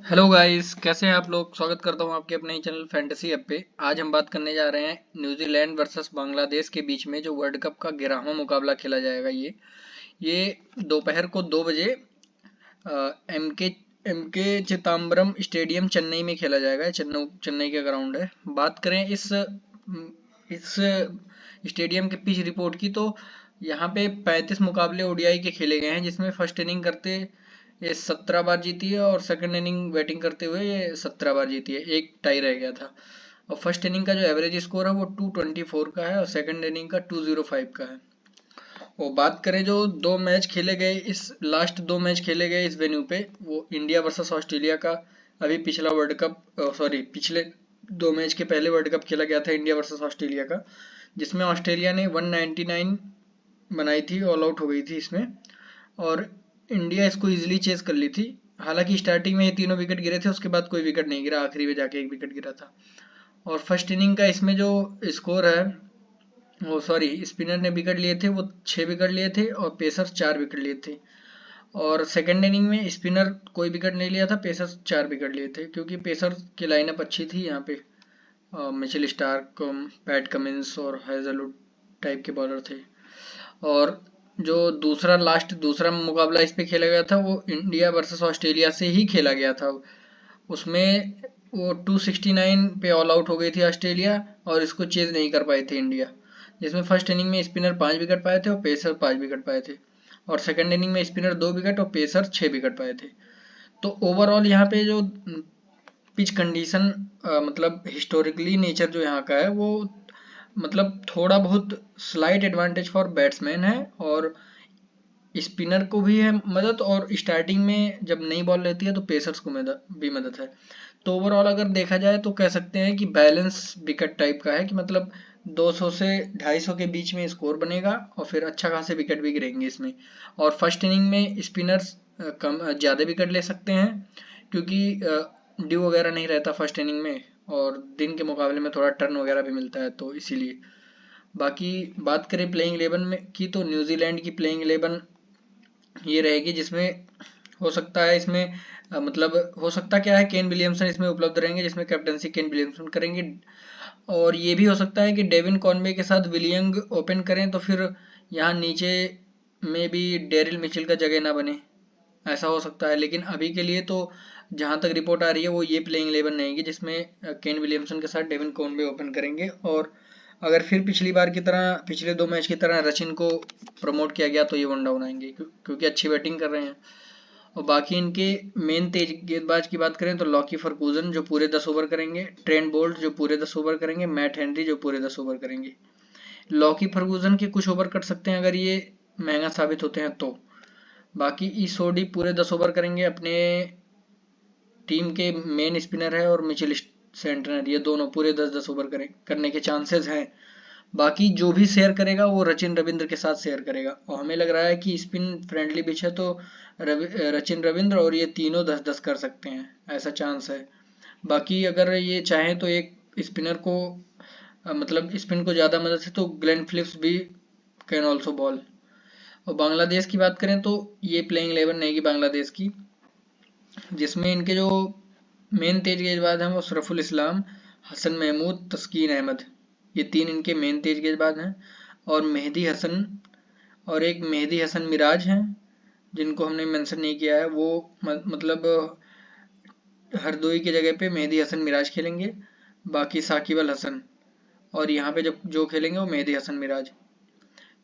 Hello guys, कैसे हैं आप लोग। स्वागत करता हूं आपके अपने ही चैनल फैंटेसी ऐप पे। आज हम बात करने जा रहे हैं न्यूजीलैंड वर्सेस बांग्लादेश के बीच में जो वर्ल्ड कप का 11वां मुकाबला खेला जाएगा। ये दोपहर को 2 बजे एम के चिदम्बरम स्टेडियम चेन्नई में खेला जाएगा। चेन्नई का ग्राउंड है। बात करें इस स्टेडियम के पिच रिपोर्ट की, तो यहाँ पे 35 मुकाबले ओडीआई के खेले गए हैं, जिसमें फर्स्ट इनिंग करते ये 17 बार जीती है और सेकंड इनिंग बैटिंग करते हुए ये 17 बार जीती है। एक टाई रह गया था। और फर्स्ट इनिंग का जो एवरेज स्कोर है वो 224 का है और सेकंड इनिंग का 205 का है। और बात करें जो दो मैच खेले गए इस वेन्यू पे, वो इंडिया वर्सेस ऑस्ट्रेलिया का अभी पिछला वर्ल्ड कप पिछले 2 मैच के पहले वर्ल्ड कप खेला गया था इंडिया वर्सेस ऑस्ट्रेलिया का, जिसमें ऑस्ट्रेलिया ने 199 बनाई थी, ऑल आउट हो गई थी इसमें। और इंडिया इसको इजीली चेस कर ली थी। हालांकि स्टार्टिंग में ये तीनों विकेट गिरे थे, उसके बाद कोई विकेट नहीं गिरा, आखिरी में जाके एक विकेट गिरा था। और फर्स्ट इनिंग का इसमें जो स्कोर है, वो स्पिनर ने विकेट लिए थे, वो 6 विकेट लिए थे और पेसर्स 4 विकेट लिए थे। और सेकेंड इनिंग में स्पिनर कोई विकेट नहीं लिया था, पेसर्स 4 विकेट लिए थे, क्योंकि पेसर्स की लाइनअप अच्छी थी यहाँ पे। मिचेल स्टार्क, पैट कमिंस और हैजलवुड टाइप के बॉलर थे। और जो दूसरा मुकाबला इस पे खेला गया था, वो इंडिया वर्सेस ऑस्ट्रेलिया से ही खेला गया था। उसमें वो 269 पे ऑल आउट हो गई थी ऑस्ट्रेलिया, और इसको चेज नहीं कर पाई थी इंडिया, जिसमें फर्स्ट इनिंग में स्पिनर 5 विकेट पाए थे और पेसर 5 विकेट पाए थे। और सेकंड इनिंग में स्पिनर 2 विकेट और पेसर 6 विकेट पाए थे। तो ओवरऑल यहाँ पे जो पिच कंडीशन, मतलब हिस्टोरिकली नेचर जो यहाँ का है, वो मतलब थोड़ा बहुत स्लाइट एडवांटेज फॉर बैट्समैन है, और स्पिनर को भी है मदद, और स्टार्टिंग में जब नई बॉल रहती है तो पेसर्स को भी मदद है। तो ओवरऑल अगर देखा जाए तो कह सकते हैं कि बैलेंस विकेट टाइप का है, कि मतलब 200 से 250 के बीच में स्कोर बनेगा और फिर अच्छा खासे विकेट भी गिरेंगे इसमें। और फर्स्ट इनिंग में स्पिनर्स कम ज़्यादा विकेट ले सकते हैं, क्योंकि ड्यू वगैरह नहीं रहता फर्स्ट इनिंग में, और दिन के मुकाबले में थोड़ा टर्न वगैरह भी मिलता है, तो इसीलिए। बाकी बात करें प्लेइंग 11 में की, तो न्यूजीलैंड की प्लेइंग 11 ये रहेगी, जिसमें हो सकता है इसमें मतलब हो सकता क्या है, केन विलियमसन इसमें उपलब्ध रहेंगे, जिसमें कैप्टनसी केन विलियमसन करेंगे। और ये भी हो सकता है कि डेविन कॉनवे के साथ विलियंग ओपन करें, तो फिर यहाँ नीचे में भी डेरिल मिचेल का जगह ना बने, ऐसा हो सकता है। लेकिन अभी के लिए तो जहाँ तक रिपोर्ट आ रही है, वो ये प्लेइंग 11 रहेगी, जिसमें केन विलियमसन के साथ डेविन कॉनवे ओपन करेंगे। और अगर फिर पिछली बार की तरह, पिछले 2 मैच की तरह रचिन को प्रमोट किया गया, तो ये वन डाउन आएंगे, क्योंकि अच्छी बैटिंग कर रहे हैं। और बाकी इनके मेन तेज गेंदबाज की बात करें तो लॉकी फर्गूसन जो पूरे 10 ओवर करेंगे, ट्रेंट बोल्ट जो पूरे 10 ओवर करेंगे, मैट हेनरी जो पूरे 10 ओवर करेंगे। लॉकी फर्गूसन के कुछ ओवर कट सकते हैं अगर ये महंगा साबित होते हैं तो। बाकी ईसोडी पूरे 10 ओवर करेंगे, अपने टीम के मेन स्पिनर है, और मिचेल सेंटनर, ये दोनों पूरे 10-10 ओवर करने के चांसेस हैं। बाकी जो भी शेयर करेगा वो रचिन रविंद्र के साथ शेयर करेगा, और हमें लग रहा है कि स्पिन फ्रेंडली पिच है, तो रचिन रविंद्र और ये तीनों 10-10 कर सकते हैं, ऐसा चांस है। बाकी अगर ये चाहें तो एक स्पिनर को, मतलब स्पिन को ज़्यादा मदद है, तो ग्लेन फिलिप्स भी कैन ऑल्सो बॉल। और बांग्लादेश की बात करें तो ये प्लेइंग 11 रहेगी बांग्लादेश की, जिसमें इनके जो मेन तेज गेंदबाज हैं वो शरफुल इस्लाम, हसन महमूद, तस्कीन अहमद, ये तीन इनके मेन तेज गेंदबाज हैं। और मेहदी हसन, और एक मेहदी हसन मिराज हैं, जिनको हमने मेंशन नहीं किया है, वो मतलब हरदोई की जगह पे मेहदी हसन मिराज खेलेंगे। बाकी साकिब अल हसन, और यहाँ पे जब जो खेलेंगे वो मेहदी हसन मिराज।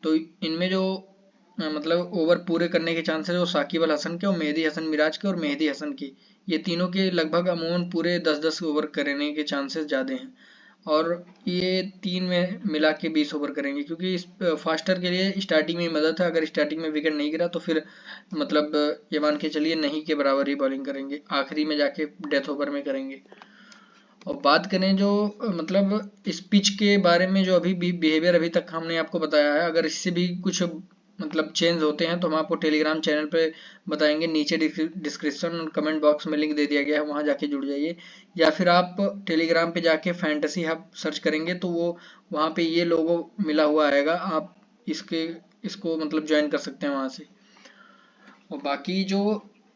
तो इनमें जो मतलब ओवर पूरे करने के चांसेस वो साकिब अल हसन के और मेहदी हसन मिराज के और मेहदी हसन की, ये तीनों के लगभग अमूमन पूरे 10-10 ओवर करने के चांसेस ज़्यादा हैं। और ये तीन में मिला के 20 ओवर करेंगे, क्योंकि इस फास्टर के लिए स्टार्टिंग में मदद है। अगर स्टार्टिंग में विकेट नहीं गिरा तो फिर मतलब ये मान के चलिए नहीं के बराबर ही बॉलिंग करेंगे, आखिरी में जाके डेथ ओवर में करेंगे। और बात करें जो मतलब इस पिच के बारे में, जो अभी भी बिहेवियर अभी तक हमने आपको बताया है, अगर इससे भी कुछ मतलब चेंज होते हैं तो हम आपको टेलीग्राम चैनल पे बताएंगे। नीचे डिस्क्रिप्शन और कमेंट बॉक्स में लिंक दे दिया गया है, वहाँ जाके जुड़ जाइए। या फिर आप टेलीग्राम पे जाके फैंटेसी हब सर्च करेंगे तो वो वहाँ पे ये लोगो मिला हुआ आएगा, आप इसको मतलब ज्वाइन कर सकते हैं वहाँ से। और बाकी जो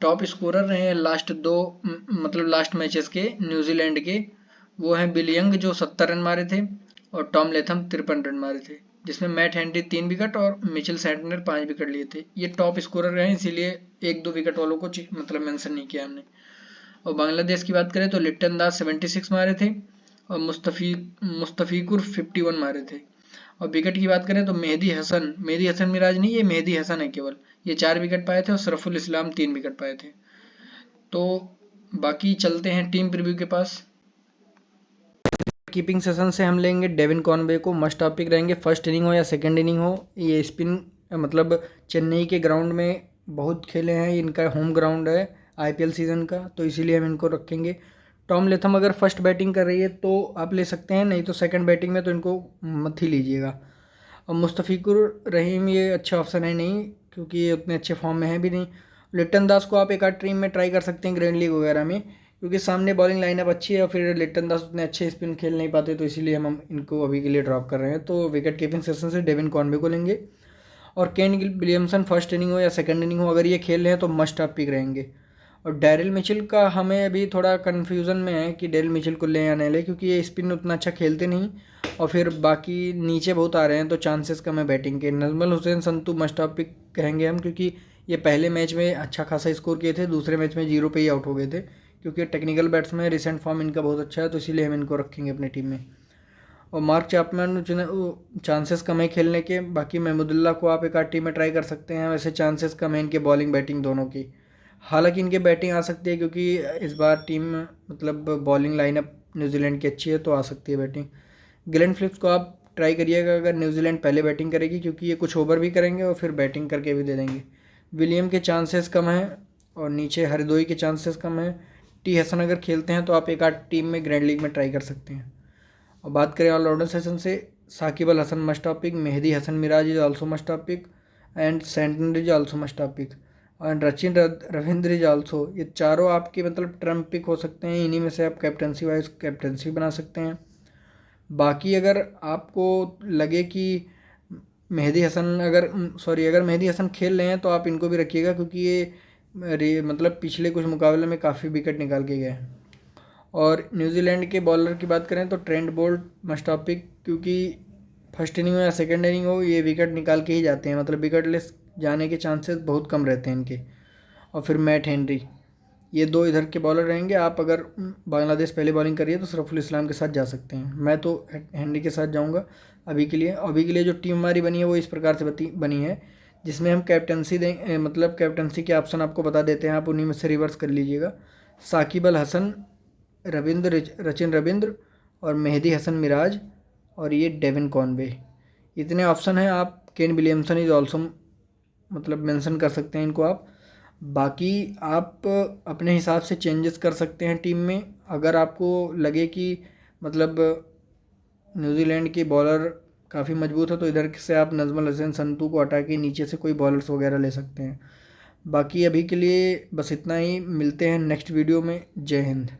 टॉप स्कोरर रहे हैं लास्ट दो मतलब लास्ट मैचेस के न्यूजीलैंड के, वो हैं बिल यंग जो 70 रन मारे थे और टॉम लेथम 53 रन मारे थे, जिसमें मैट हेनरी 3 विकेट और मिचेल सैंटनर 5 विकेट लिए थे। ये टॉप स्कोरर रहे, इसीलिए 1-2 विकेट वालों को मतलब मेंशन नहीं किया हमने। और बांग्लादेश की बात करें तो लिप्टन दास 76 मारे थे और मुस्तफिकुर 51 मारे थे। और विकेट की बात करें तो मेहदी हसन मिराज नहीं, ये मेहदी हसन है केवल, ये 4 विकेट पाए थे और सरफुल इस्लाम 3 विकेट पाए थे। तो बाकी चलते हैं टीम प्रीव्यू के पास। कीपिंग सेशन से हम लेंगे डेविन कॉनवे को, मस्ट टॉपिक रहेंगे, फर्स्ट इनिंग हो या सेकंड इनिंग हो। ये स्पिन मतलब चेन्नई के ग्राउंड में बहुत खेले हैं, इनका होम ग्राउंड है आईपीएल सीज़न का, तो इसीलिए हम इनको रखेंगे। टॉम लेथम अगर फर्स्ट बैटिंग कर रही है तो आप ले सकते हैं, नहीं तो सेकंड बैटिंग में तो इनको मत ही लीजिएगा। और मुस्तफिकुर रहीम ये अच्छा ऑप्शन है नहीं, क्योंकि ये उतने अच्छे फॉर्म में है भी नहीं। लिट्टन दास को आप एक आध टीम में ट्राई कर सकते हैं ग्रैंड लीग वगैरह में, क्योंकि सामने बॉलिंग लाइनअप अच्छी है और फिर लिट्टन दास उतने अच्छे स्पिन खेल नहीं पाते, तो इसीलिए हम इनको अभी के लिए ड्रॉप कर रहे हैं। तो विकेट कीपिंग सेशन से डेविन कॉनवे को लेंगे। और केन विलियमसन फर्स्ट इनिंग हो या सेकंड इनिंग हो, अगर ये खेल रहे हैं तो मस्ट आप पिक रहेंगे। और डैरिल मिचेल का हमें अभी थोड़ा कन्फ्यूज़न में है कि डैरिल मिचेल को ले या नहीं ले, क्योंकि ये स्पिन उतना अच्छा खेलते नहीं और फिर बाकी नीचे बहुत आ रहे हैं, तो चांसेस कम है बैटिंग के। Najmul Hossain Shanto must of pick कहेंगे हम, क्योंकि ये पहले मैच में अच्छा खासा स्कोर किए थे, दूसरे मैच में 0 पे ही आउट हो गए थे, क्योंकि टेक्निकल बैट्समैन, रिसेंट फॉर्म इनका बहुत अच्छा है, तो इसीलिए हम इनको रखेंगे अपनी टीम में। और मार्क चैपमैन चांसेस कम है खेलने के, बाकी महमूदुल्लाह को आप एक आध टीम में ट्राई कर सकते हैं, वैसे चांसेस कम है इनके बॉलिंग बैटिंग दोनों की। हालांकि इनके बैटिंग आ सकती है, क्योंकि इस बार टीम मतलब बॉलिंग लाइनअप न्यूजीलैंड की अच्छी है, तो आ सकती है बैटिंग। ग्लेन फिलिप्स को आप ट्राई करिएगा अगर न्यूजीलैंड पहले बैटिंग करेगी, क्योंकि ये कुछ ओवर भी करेंगे और फिर बैटिंग करके भी दे देंगे। विलियम के चांसेस कम हैं और नीचे हरदोई के चांसेस कम हैं। टी हसन अगर खेलते हैं तो आप एक आध टीम में ग्रैंड लीग में ट्राई कर सकते हैं। और बात करें ऑलराउंडर सेशन से, Shakib Al Hasan must topic, Mehidy Hasan Miraz is also must topic and Santner is also must topic and Ravindra is also. ये चारों आपके मतलब ट्रम्प पिक हो सकते हैं, इन्हीं में से आप कैप्टनसी वाइज कैप्टनसी बना सकते हैं। बाकी अगर आपको लगे कि अगर मेहदी हसन खेल रहे हैं तो आप इनको भी रखिएगा, क्योंकि ये मतलब पिछले कुछ मुकाबले में काफ़ी विकेट निकाल के गए हैं। और न्यूजीलैंड के बॉलर की बात करें तो ट्रेंट बोल्ट मस्ट टॉपिक, क्योंकि फर्स्ट इनिंग हो या सेकंड इनिंग हो ये विकेट निकाल के ही जाते हैं, मतलब विकेटलेस जाने के चांसेस बहुत कम रहते हैं इनके। और फिर मैट हेनरी, ये दो इधर के बॉलर रहेंगे। आप अगर बांग्लादेश पहले बॉलिंग करिए तो सरफुल इस्लाम के साथ जा सकते हैं, मैं तो हेनरी के साथ जाऊंगा अभी के लिए। अभी के लिए जो टीम हमारी बनी है वो इस प्रकार से बनी है, जिसमें हम कैप्टनसी दें मतलब कैप्टनसी के ऑप्शन आपको बता देते हैं, आप उन्हीं में से रिवर्स कर लीजिएगा। साकिब अल हसन, रचिन रविंद्र और मेहदी हसन मिराज और ये डेविन कॉनवे, इतने ऑप्शन हैं। आप केन विलियमसन इज ऑल्सो मतलब मेंशन कर सकते हैं इनको आप। बाकी आप अपने हिसाब से चेंजेस कर सकते हैं टीम में, अगर आपको लगे कि मतलब न्यूजीलैंड के बॉलर काफ़ी मजबूत है तो इधर से आप नजमुल हुसैन संतू को हटा के नीचे से कोई बॉलर्स वगैरह ले सकते हैं। बाकी अभी के लिए बस इतना ही, मिलते हैं नेक्स्ट वीडियो में। जय हिंद।